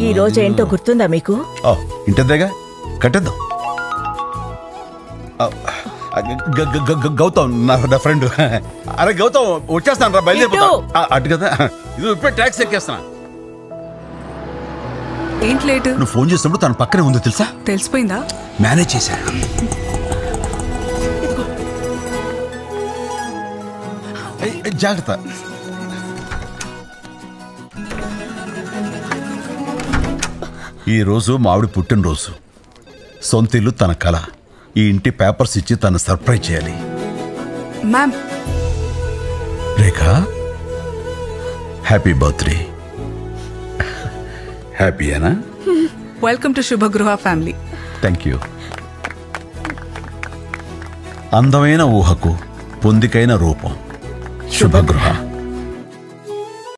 ఈ రోజు ఏంటో గుర్తుందా మీకు? ఇంటదేగా కట్టేద్దాం. గౌతమ్ నా ఫ్రెండ్. అరే గౌతమ్ వచ్చేస్తాను రా, బయలుదేరిపోతా. అటు కదా, ఇది ఇప్పుడే ట్యాక్సీ ఎక్కేస్తున్నా. ఏంటి లేటు? నువ్వు ఫోన్ చేసినప్పుడు తన పక్కనే ఉందో తెలుసా? తెలిసిపోయిందా? మేనేజ్ చేశా. జాగ్రత్త. ఈరోజు మావిడి పుట్టినరోజు. సొంత ఇల్లు తన కళ. ఈ ఇంటి పేపర్స్ ఇచ్చి తను సర్ప్రైజ్ చేయాలి. మ్యామ్. Rekha, happy birthday. హ్యాపీయేనా? Welcome to Shubhagruha family. Thank you. అందమైన ఊహకు పొందికైన రూపం శుభగృహ.